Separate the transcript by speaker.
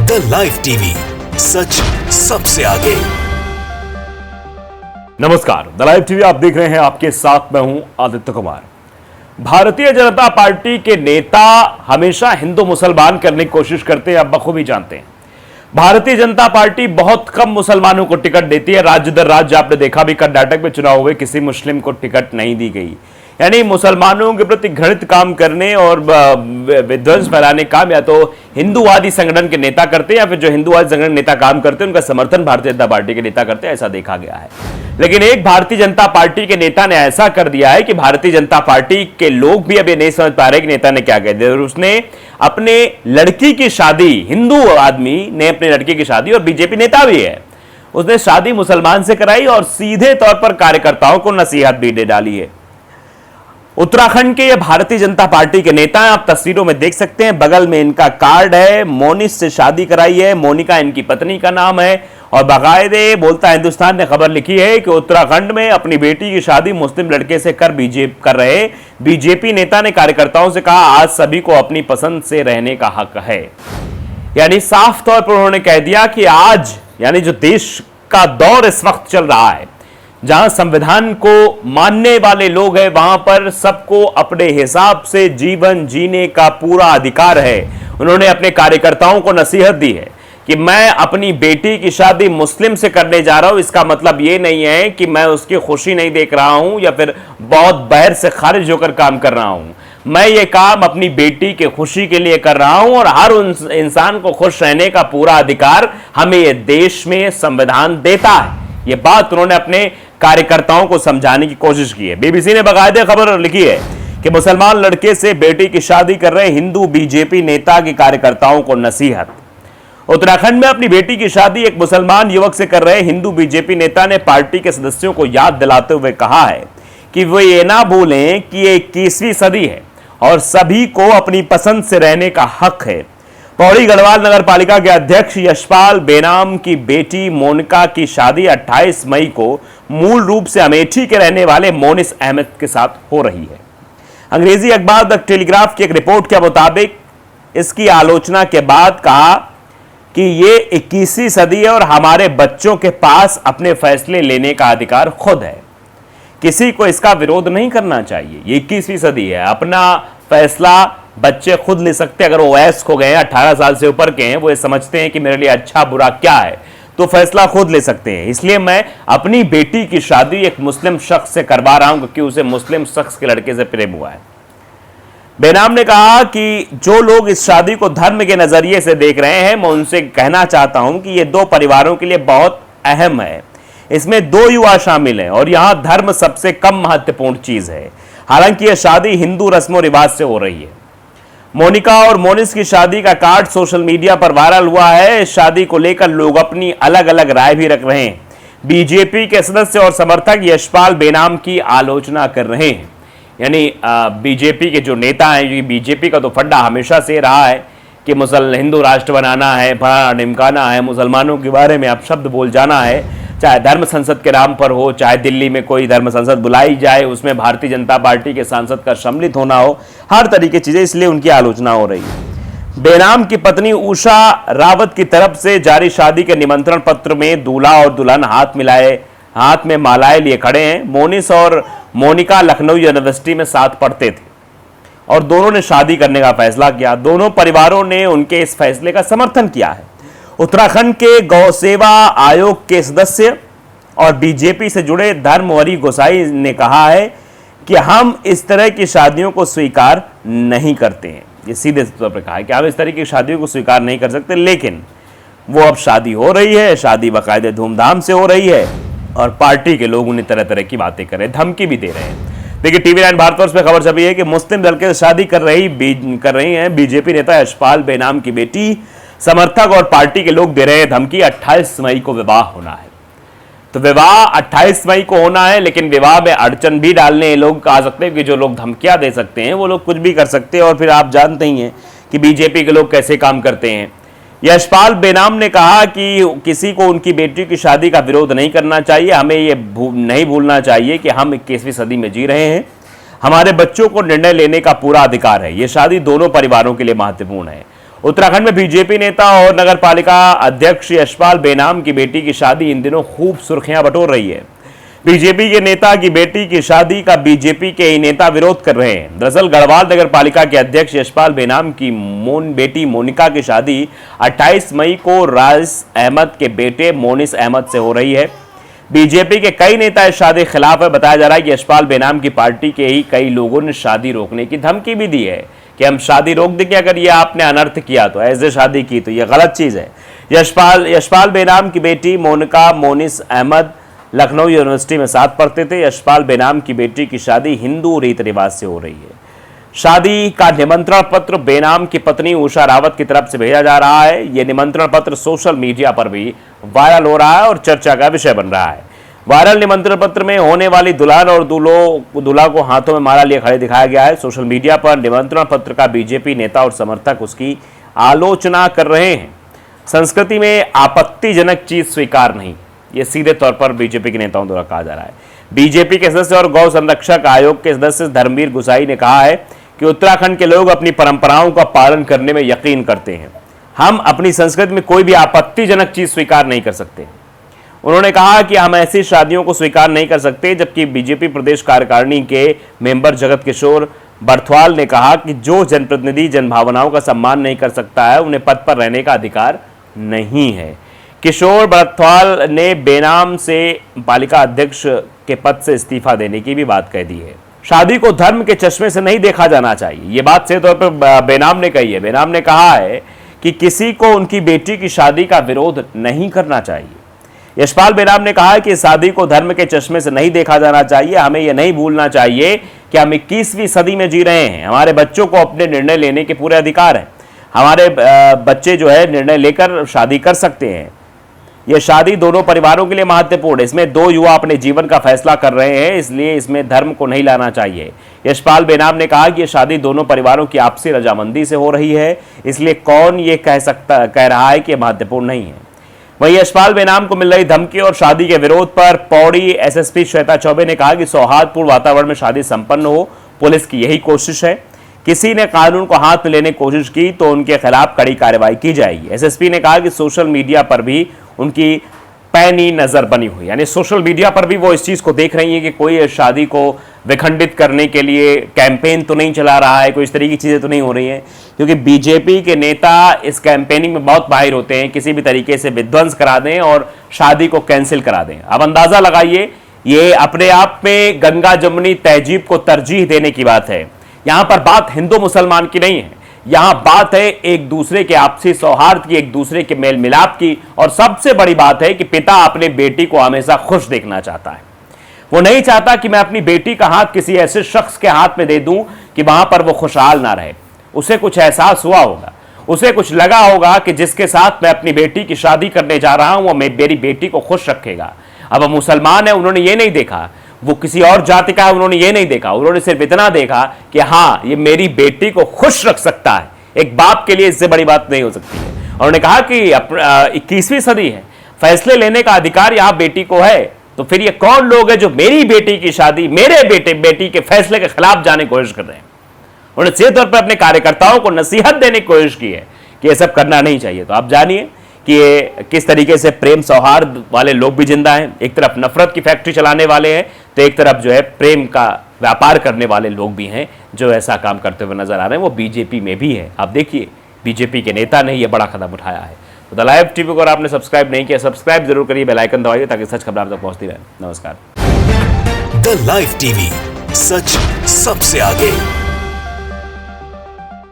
Speaker 1: The live TV, सच सबसे आगे।
Speaker 2: नमस्कार, द लाइव टीवी आप देख रहे हैं, आपके साथ मैं हूं आदित्य कुमार। भारतीय जनता पार्टी के नेता हमेशा हिंदू मुसलमान करने की कोशिश करते हैं, आप बखूबी जानते हैं। भारतीय जनता पार्टी बहुत कम मुसलमानों को टिकट देती है। राज्य दर राज्य आपने देखा भी, कर्नाटक में चुनाव हुए, किसी मुस्लिम को टिकट नहीं दी गई। यानी मुसलमानों के प्रति घृणित काम करने और विध्वंस फैलाने काम या तो हिंदूवादी संगठन के नेता करते हैं, या फिर जो हिंदूवादी संगठन नेता काम करते हैं उनका समर्थन भारतीय जनता पार्टी के नेता करते हैं, ऐसा देखा गया है। लेकिन एक भारतीय जनता पार्टी के नेता ने ऐसा कर दिया है कि भारतीय जनता पार्टी के लोग भी अब ये नहीं समझ पा रहे कि नेता ने क्या कह दिया। उसने अपने लड़की की शादी, हिंदू आदमी ने अपनी लड़की की शादी, और बीजेपी नेता भी है, उसने शादी मुसलमान से कराई और सीधे तौर पर कार्यकर्ताओं को नसीहत भी दे डाली है। उत्तराखंड के ये भारतीय जनता पार्टी के नेता हैं, आप तस्वीरों में देख सकते हैं, बगल में इनका कार्ड है, मोनिस से शादी कराई है, मोनिका इनकी पत्नी का नाम है। और बाकायदे बोलता हिंदुस्तान ने खबर लिखी है कि उत्तराखंड में अपनी बेटी की शादी मुस्लिम लड़के से कर रहे बीजेपी नेता ने कार्यकर्ताओं से कहा, आज सभी को अपनी पसंद से रहने का हक है। यानी साफ तौर पर उन्होंने कह दिया कि आज, यानी जो देश का दौर इस वक्त चल रहा है, जहां संविधान को मानने वाले लोग हैं, वहां पर सबको अपने हिसाब से जीवन जीने का पूरा अधिकार है। उन्होंने अपने कार्यकर्ताओं को नसीहत दी है कि मैं अपनी बेटी की शादी मुस्लिम से करने जा रहा हूं, इसका मतलब यह नहीं है कि मैं उसकी खुशी नहीं देख रहा हूं या फिर बहुत बहर से खारिज होकर काम कर रहा हूं। मैं ये काम अपनी बेटी की खुशी के लिए कर रहा हूं और हर इंसान को खुश रहने का पूरा अधिकार हमें यह देश में संविधान देता है। ये बात उन्होंने अपने कार्यकर्ताओं को समझाने की कोशिश की है। बीबीसी ने बाकायदे खबर लिखी है कि मुसलमान लड़के से बेटी की शादी कर रहे हिंदू बीजेपी नेता के कार्यकर्ताओं को नसीहत। उत्तराखंड में अपनी बेटी की शादी एक मुसलमान युवक से कर रहे हिंदू बीजेपी नेता ने पार्टी के सदस्यों को याद दिलाते हुए कहा है कि वे ये ना भूलें कि ये 21वीं सदी है और सभी को अपनी पसंद से रहने का हक है। पौड़ी गढ़वाल नगर पालिका के अध्यक्ष यशपाल बेनाम की बेटी मोनिका की शादी 28 मई को मूल रूप से अमेठी के रहने वाले मोनिस अहमद के साथ हो रही है। अंग्रेजी अखबार द टेलीग्राफ की एक रिपोर्ट के मुताबिक इसकी आलोचना के बाद कहा कि ये 21वीं सदी है और हमारे बच्चों के पास अपने फैसले लेने का अधिकार खुद है। किसी को इसका विरोध नहीं करना चाहिए। ये 21वीं सदी है, अपना फैसला बच्चे खुद ले सकते हैं। अगर वो वयस्क हो गए हैं, 18 साल से ऊपर के हैं, वो ये समझते हैं कि मेरे लिए अच्छा बुरा क्या है, तो फैसला खुद ले सकते हैं। इसलिए मैं अपनी बेटी की शादी एक मुस्लिम शख्स से करवा रहा हूं क्योंकि उसे मुस्लिम शख्स के लड़के से प्रेम हुआ है। बेनाम ने कहा कि जो लोग इस शादी को धर्म के नजरिए से देख रहे हैं, मैं उनसे कहना चाहता हूं कि यह दो परिवारों के लिए बहुत अहम है। इसमें 2 युवा शामिल हैं और यहां धर्म सबसे कम महत्वपूर्ण चीज है। हालांकि यह शादी हिंदू रस्मों रिवाज से हो रही है। मोनिका और मोनिस की शादी का कार्ड सोशल मीडिया पर वायरल हुआ है। इस शादी को लेकर लोग अपनी अलग अलग राय भी रख रहे हैं। बीजेपी के सदस्य और समर्थक यशपाल बेनाम की आलोचना कर रहे हैं। यानी बीजेपी के जो नेता हैं, बीजेपी का तो फंडा हमेशा से रहा है कि हिंदू राष्ट्र बनाना है, फलाना ढिमकाना है, मुसलमानों के बारे में आप शब्द बोल जाना है, चाहे धर्म संसद के नाम पर हो, चाहे दिल्ली में कोई धर्म संसद बुलाई जाए, उसमें भारतीय जनता पार्टी के सांसद का सम्मिलित होना हो, हर तरीके की चीजें, इसलिए उनकी आलोचना हो रही है। बेनाम की पत्नी उषा रावत की तरफ से जारी शादी के निमंत्रण पत्र में दूल्हा और दुल्हन हाथ में मालाएं लिए खड़े हैं। मोनिस और मोनिका लखनऊ यूनिवर्सिटी में साथ पढ़ते थे और दोनों ने शादी करने का फैसला किया। दोनों परिवारों ने उनके इस फैसले का समर्थन किया है। उत्तराखंड के गौ सेवा आयोग के सदस्य और बीजेपी से जुड़े धर्मवरी गोसाई ने कहा है कि हम इस तरह की शादियों को स्वीकार नहीं करते हैं। ये सीधे तौर पर कहा है कि हम इस तरह की शादियों को स्वीकार नहीं कर सकते, लेकिन वो अब शादी हो रही है, शादी बाकायदे धूमधाम से हो रही है और पार्टी के लोग उन्हें तरह तरह की बातें कर रहे हैं, धमकी भी दे रहे हैं। देखिए, TV9 भारतवर्ष पे खबर छपी है कि मुस्लिम लड़के से शादी कर रही हैं बीजेपी नेता यशपाल बेनाम की बेटी। समर्थक और पार्टी के लोग दे रहे हैं धमकी, 28 मई को विवाह होना है। तो विवाह 28 मई को होना है, लेकिन विवाह में अड़चन भी डालने लोग कह सकते हैं कि जो लोग धमकियां दे सकते हैं वो लोग कुछ भी कर सकते हैं। और फिर आप जानते ही हैं कि बीजेपी के लोग कैसे काम करते हैं। यशपाल बेनाम ने कहा कि किसी को उनकी बेटी की शादी का विरोध नहीं करना चाहिए। हमें ये नहीं भूलना चाहिए कि हम 21वीं सदी में जी रहे हैं। हमारे बच्चों को निर्णय लेने का पूरा अधिकार है। ये शादी दोनों परिवारों के लिए महत्वपूर्ण है उत्तराखंड में बीजेपी नेता और नगर पालिका अध्यक्ष यशपाल बेनाम की बेटी की शादी इन दिनों खूब सुर्खियां बटोर रही है। बीजेपी के नेता की बेटी की शादी का बीजेपी के ही नेता विरोध कर रहे हैं। दरअसल गढ़वाल नगर पालिका के अध्यक्ष यशपाल बेनाम की बेटी मोनिका की शादी 28 मई को राइस अहमद के बेटे मोनिस अहमद से हो रही है। बीजेपी के कई नेता इस शादी के खिलाफ है। बताया जा रहा है कि यशपाल बेनाम की पार्टी के ही कई लोगों ने शादी रोकने की धमकी भी दी है कि हम शादी रोक देंगे अगर ये आपने अनर्थ किया, तो ऐसे शादी की तो ये गलत चीज है। यशपाल बेनाम की बेटी मोनिका मोनिस अहमद लखनऊ यूनिवर्सिटी में साथ पढ़ते थे। यशपाल बेनाम की बेटी की शादी हिंदू रीति रिवाज से हो रही है। शादी का निमंत्रण पत्र बेनाम की पत्नी उषा रावत की तरफ से भेजा जा रहा है। यह निमंत्रण पत्र सोशल मीडिया पर भी वायरल हो रहा है और चर्चा का विषय बन रहा है। वायरल निमंत्रण पत्र में होने वाली दुल्हन और दूल्हा को हाथों में माला लिए खड़े दिखाया गया है। सोशल मीडिया पर निमंत्रण पत्र का बीजेपी नेता और समर्थक उसकी आलोचना कर रहे हैं। संस्कृति में आपत्तिजनक चीज स्वीकार नहीं, ये सीधे तौर पर बीजेपी के नेताओं द्वारा कहा जा रहा है। बीजेपी के सदस्य और गौ संरक्षक आयोग के सदस्य धर्मवीर गुसाई ने कहा है कि उत्तराखंड के लोग अपनी परंपराओं का पालन करने में यकीन करते हैं। हम अपनी संस्कृति में कोई भी आपत्तिजनक चीज स्वीकार नहीं कर सकते। उन्होंने कहा कि हम ऐसी शादियों को स्वीकार नहीं कर सकते। जबकि बीजेपी प्रदेश कार्यकारिणी के मेंबर जगत किशोर बर्थवाल ने कहा कि जो जनप्रतिनिधि जनभावनाओं का सम्मान नहीं कर सकता है उन्हें पद पर रहने का अधिकार नहीं है। किशोर बर्थवाल ने बेनाम से पालिका अध्यक्ष के पद से इस्तीफा देने की भी बात कह दी है। शादी को धर्म के चश्मे से नहीं देखा जाना चाहिए, ये बात सीधे तौर पर बेनाम ने कही है। बेनाम ने कहा है कि किसी को उनकी बेटी की शादी का विरोध नहीं करना चाहिए। यशपाल बेनाम ने कहा कि शादी को धर्म के चश्मे से नहीं देखा जाना चाहिए। हमें यह नहीं भूलना चाहिए कि हम 21वीं सदी में जी रहे हैं। हमारे बच्चों को अपने निर्णय लेने के पूरे अधिकार हैं। हमारे बच्चे जो है निर्णय लेकर शादी कर सकते हैं। यह शादी दोनों परिवारों के लिए महत्वपूर्ण है। इसमें दो युवा अपने जीवन का फैसला कर रहे हैं, इसलिए इसमें धर्म को नहीं लाना चाहिए। यशपाल बेनाम ने कहा कि यह शादी दोनों परिवारों की आपसी रजामंदी से हो रही है, इसलिए कौन ये कह रहा है कि यह महत्वपूर्ण नहीं है। वहीं यशपाल बेनाम को मिल रही धमकी और शादी के विरोध पर पौड़ी एसएसपी श्वेता चौबे ने कहा कि सौहार्दपूर्ण वातावरण में शादी संपन्न हो, पुलिस की यही कोशिश है। किसी ने कानून को हाथ में लेने की कोशिश की तो उनके खिलाफ कड़ी कार्रवाई की जाएगी। एसएसपी ने कहा कि सोशल मीडिया पर भी उनकी पैनी नजर बनी हुई, यानी सोशल मीडिया पर भी वो इस चीज को देख रही है कि कोई इस शादी को विखंडित करने के लिए कैंपेन तो नहीं चला रहा है, कोई इस तरीके की चीजें तो नहीं हो रही हैं। क्योंकि बीजेपी के नेता इस कैंपेनिंग में बहुत माहिर होते हैं, किसी भी तरीके से विध्वंस करा दें और शादी को कैंसिल करा दें। अब अंदाजा लगाइए, ये अपने आप में गंगा जमुनी तहजीब को तरजीह देने की बात है। यहां पर बात हिंदू मुसलमान की नहीं है, यहां बात है एक दूसरे के आपसी सौहार्द की, एक दूसरे के मेल मिलाप की। और सबसे बड़ी बात है कि पिता अपने बेटी को हमेशा खुश देखना चाहता है। वो नहीं चाहता कि मैं अपनी बेटी का हाथ किसी ऐसे शख्स के हाथ में दे दूं कि वहां पर वो खुशहाल ना रहे। उसे कुछ एहसास हुआ होगा, उसे कुछ लगा होगा कि जिसके साथ मैं अपनी बेटी की शादी करने जा रहा हूं वो मेरी बेटी को खुश रखेगा। अब वो मुसलमान है, उन्होंने ये नहीं देखा, वो किसी और जाति का है, उन्होंने ये नहीं देखा। उन्होंने सिर्फ इतना देखा कि हाँ, ये मेरी बेटी को खुश रख सकता है। एक बाप के लिए इससे बड़ी बात नहीं हो सकती है। और उन्होंने कहा कि 21वीं सदी है, फैसले लेने का अधिकार यहां बेटी को है। तो फिर ये कौन लोग हैं जो मेरी बेटी की शादी, मेरे बेटी के फैसले के खिलाफ जाने की कोशिश कर रहे हैं? उन्होंने सीधे तौर पर अपने कार्यकर्ताओं को नसीहत देने की कोशिश की है कि यह सब करना नहीं चाहिए। तो आप जानिए कि ये किस तरीके से प्रेम सौहार्द वाले लोग भी जिंदा हैं। एक तरफ नफरत की फैक्ट्री चलाने वाले हैं, तो एक तरफ जो है प्रेम का व्यापार करने वाले लोग भी हैं जो ऐसा काम करते हुए नजर आ रहे हैं। वो बीजेपी में भी है। आप देखिए, बीजेपी के नेता ने यह बड़ा कदम उठाया है। तो द लाइव टीवी को अगर आपने सब्सक्राइब नहीं किया, सब्सक्राइब जरूर करिए, बेल आइकन दबाइए ताकि सच खबर आप तक पहुंचती रहे। नमस्कार।
Speaker 1: द लाइव टीवी, सच सबसे आगे।